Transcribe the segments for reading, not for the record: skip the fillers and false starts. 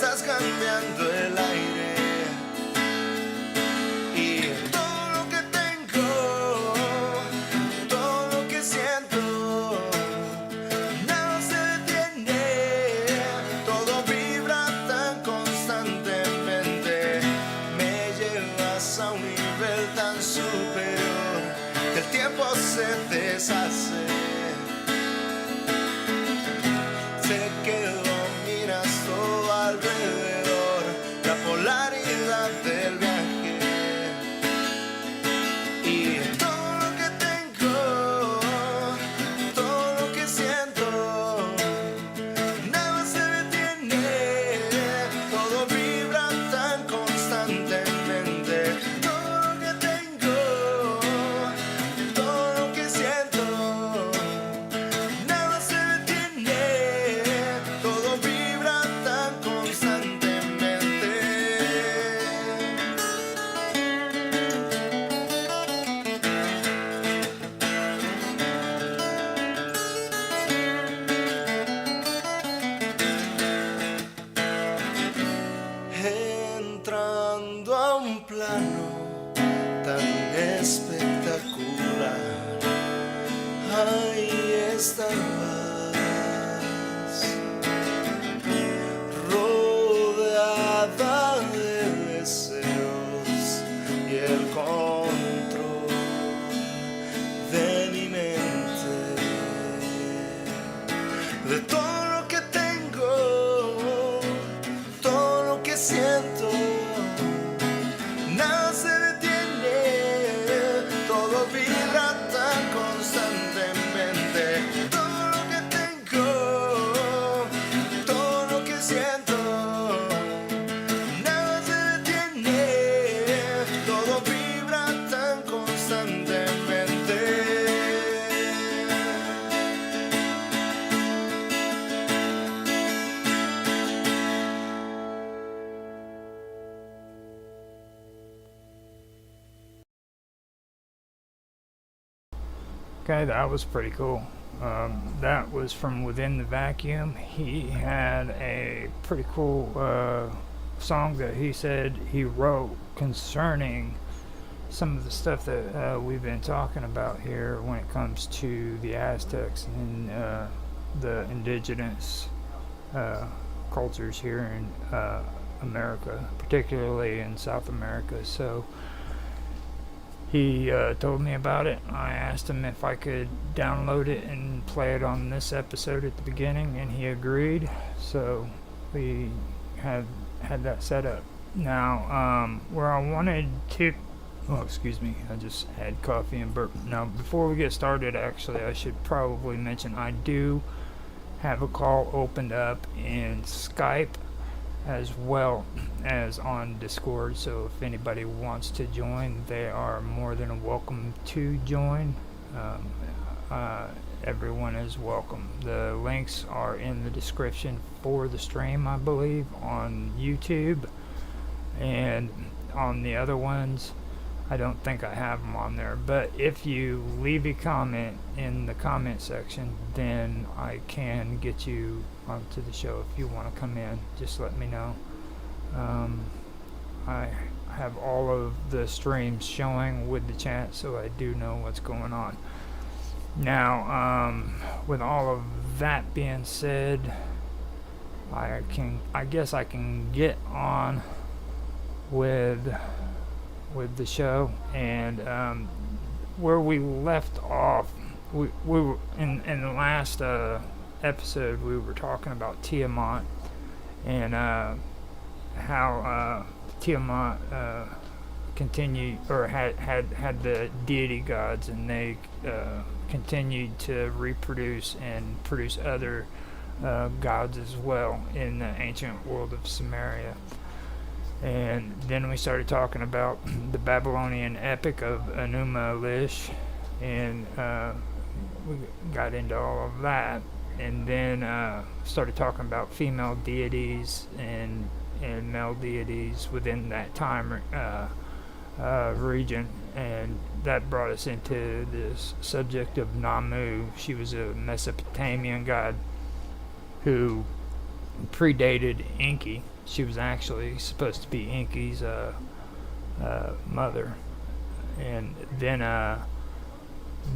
estás cambiando el aire. Y todo lo que tengo, todo lo que siento, nada se detiene, todo vibra tan constantemente. Me llevas a un nivel tan superior que el tiempo se deshace. Sé que dominas todo alrededor, la polaridad del viaje. Y todo lo que tengo, todo lo que siento, nada se detiene, todo vibra tan constantemente. Todo lo que tengo, todo lo que siento, nada se detiene, todo vibra tan constantemente. Entrando a un plano tan espectacular, ahí estabas, rodeada de deseos y el control de mi mente, de todo lo que tengo, todo lo que siento, nada se detiene, todo vibra tan constantemente. Todo lo que tengo, todo lo que siento, nada se detiene, todo vibra tan constantemente. Okay, that was pretty cool. That was from Within the Vacuum. He had a pretty cool song that he said he wrote concerning some of the stuff that we've been talking about here when it comes to the Aztecs and the indigenous cultures here in America, particularly in South America. So he told me about it. I asked him if I could download it and play it on this episode at the beginning, and he agreed. So we had that set up. Now, where I wanted to... Oh, excuse me. I just had coffee and burp. Now, before we get started, actually, I should probably mention I do have a call opened up in Skype as well as on Discord, so if anybody wants to join, they are more than welcome to join. Everyone is welcome. The links are in the description for the stream, I believe, on YouTube, and on the other ones I don't think I have them on there, but if you leave a comment in the comment section, then I can get you onto the show. If you want to come in, just let me know. I have all of the streams showing with the chat, so I do know what's going on. Now, with all of that being said, I guess I can get on with the show. And where we left off, we were in the last episode, we were talking about Tiamat and how Tiamat continued, or had the deity gods, and they continued to reproduce and produce other gods as well in the ancient world of Sumeria. And then we started talking about the Babylonian epic of Enuma Elish, and we got into all of that, and then started talking about female deities and male deities within that time region, and that brought us into this subject of Namu. She was a Mesopotamian god who predated Enki, She was actually supposed to be Inky's mother. And then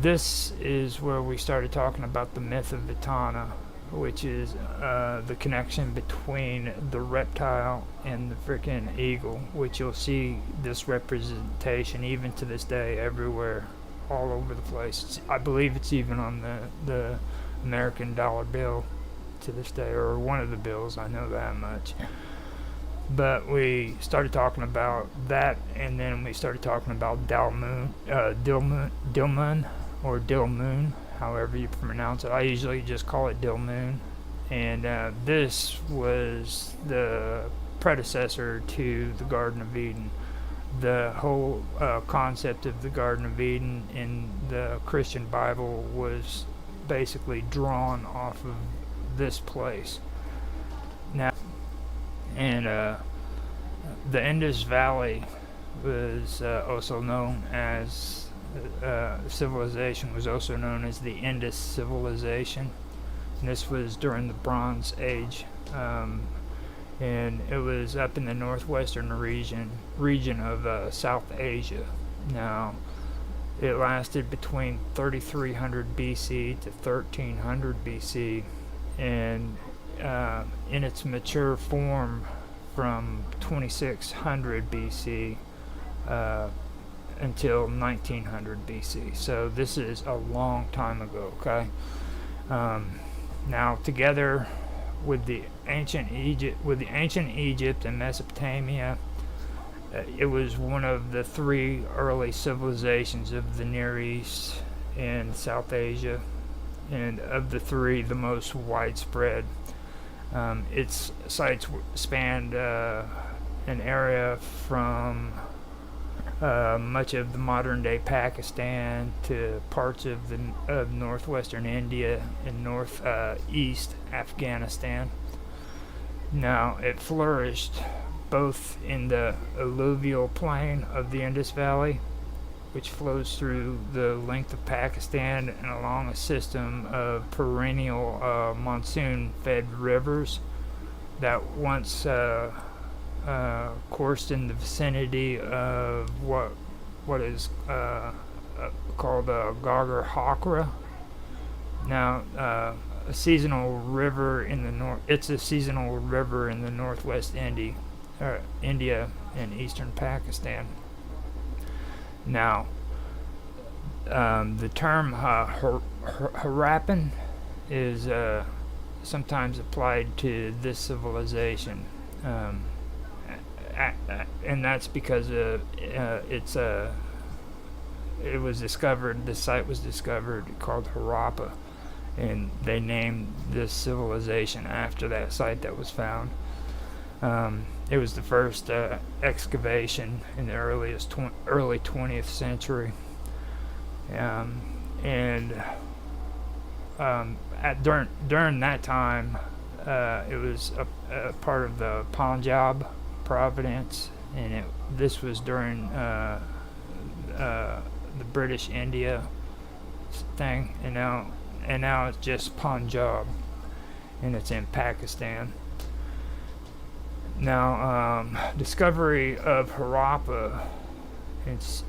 this is where we started talking about the myth of Vitana, which is the connection between the reptile and the freaking eagle, which you'll see this representation even to this day everywhere, all over the place. I believe it's even on the American dollar bill to this day, or one of the bills, I know that much. But we started talking about that, and then we started talking about Dilmun, or Dilmun, however you pronounce it. I usually just call it Dilmun. And this was the predecessor to the Garden of Eden. The whole concept of the Garden of Eden in the Christian Bible was basically drawn off of this place. Now, and the Indus Valley was also known as civilization was also known as the Indus civilization. And this was during the Bronze Age, and it was up in the northwestern region of South Asia. Now, it lasted between 3300 BC to 1300 BC, and in its mature form from 2600 BC until 1900 BC. So this is a long time ago, okay? Now, together with the ancient Egypt and Mesopotamia, it was one of the three early civilizations of the Near East and South Asia, and of the three, the most widespread. Its sites spanned an area from much of the modern-day Pakistan to parts of northwestern India and northeast Afghanistan. Now, it flourished both in the alluvial plain of the Indus Valley, which flows through the length of Pakistan and along a system of perennial monsoon-fed rivers that once coursed in the vicinity of what is called Gargar Hakra. Now, a seasonal river in the north. It's a seasonal river in the northwest India and eastern Pakistan. Now, the term Harappan is sometimes applied to this civilization, and that's because it was discovered. The site was discovered called Harappa, and they named this civilization after that site that was found. It was the first excavation in the early 20th century, and during that time, it was a part of the Punjab province, and this was during the British India thing, and now it's just Punjab, and it's in Pakistan. Now, discovery of Harappa was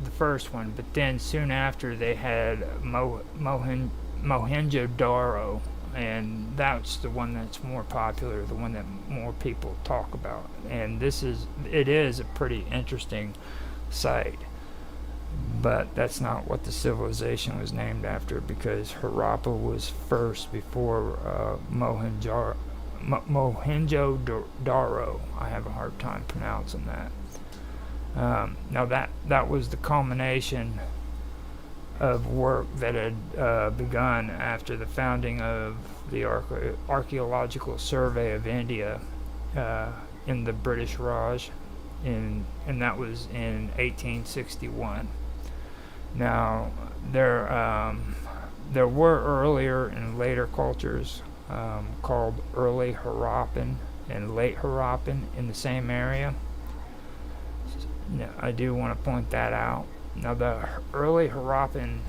the first one, but then soon after they had Mohenjo-Daro, and that's the one that's more popular, the one that more people talk about. And it is a pretty interesting site, but that's not what the civilization was named after, because Harappa was first before Mohenjo-Daro. I have a hard time pronouncing that. Now that was the culmination of work that had begun after the founding of the Archaeological Survey of India in the British Raj, and that was in 1861. Now there were earlier and later cultures called early Harappan and late Harappan in the same area. I do want to point that out. Now, the early Harappan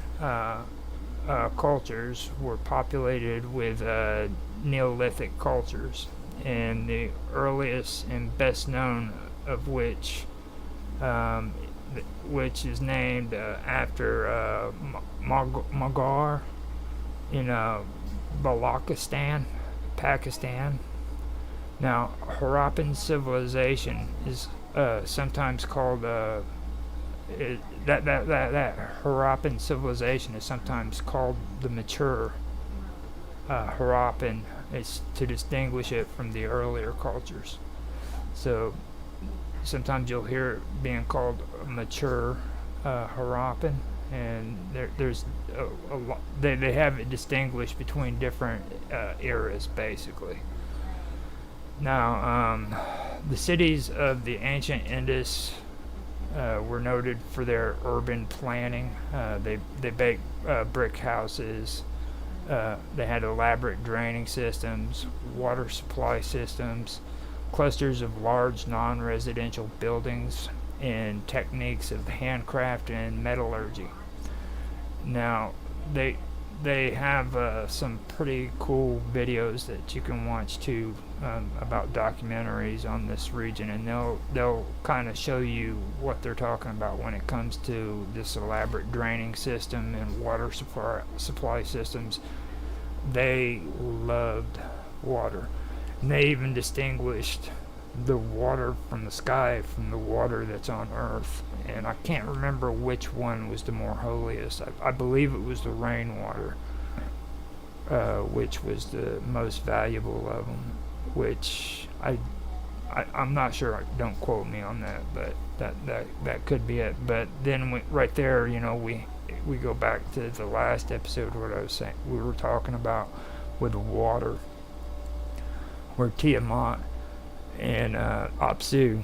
cultures were populated with Neolithic cultures, and the earliest and best known of which is named after Magar in Balochistan, Pakistan. Now, Harappan civilization is sometimes called that Harappan civilization is sometimes called the mature Harappan. It's to distinguish it from the earlier cultures. So sometimes you'll hear it being called mature Harappan, and there's a lot. They have it distinguished between different eras, basically. Now, the cities of the ancient Indus were noted for their urban planning. They built brick houses. They had elaborate draining systems, water supply systems, clusters of large non-residential buildings, and techniques of handcraft and metallurgy. Now, they have some pretty cool videos that you can watch too, about documentaries on this region, and they'll kind of show you what they're talking about when it comes to this elaborate draining system and water supply systems. They loved water, and they even distinguished the water from the sky from the water that's on earth. And I can't remember which one was the more holiest. I believe it was the rainwater, which was the most valuable of them, which I'm not sure. Don't quote me on that, but that could be it. But then right there, we go back to the last episode, what I was saying we were talking about with water, where Tiamat and Apsu,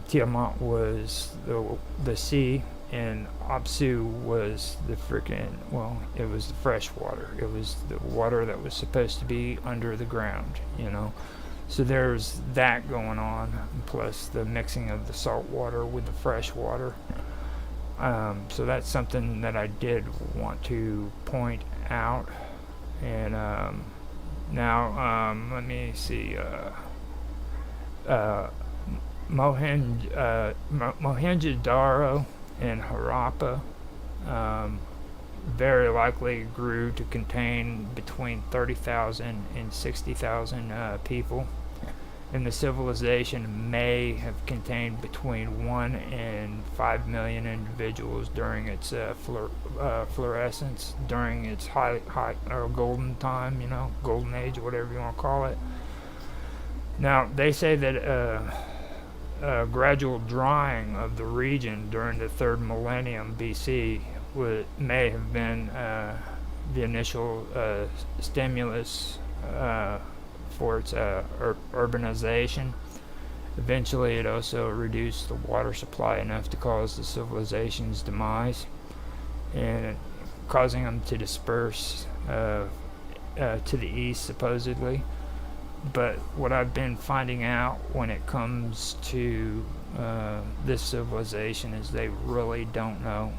Tiamat was the sea, and Apsu was the it was the fresh water. It was the water that was supposed to be under the ground, So there's that going on, plus the mixing of the salt water with the fresh water. So that's something that I did want to point out. And now, let me see. Mohenjo-daro and Harappa very likely grew to contain between 30,000 and 60,000 people, and the civilization may have contained between 1 and 5 million individuals during its fluorescence, during its high or golden time, golden age, or whatever you want to call it. Now, they say that a gradual drying of the region during the 3rd millennium BC may have been the initial stimulus for its urbanization. Eventually, it also reduced the water supply enough to cause the civilization's demise, and causing them to disperse to the east, supposedly. But what I've been finding out when it comes to this civilization is they really don't know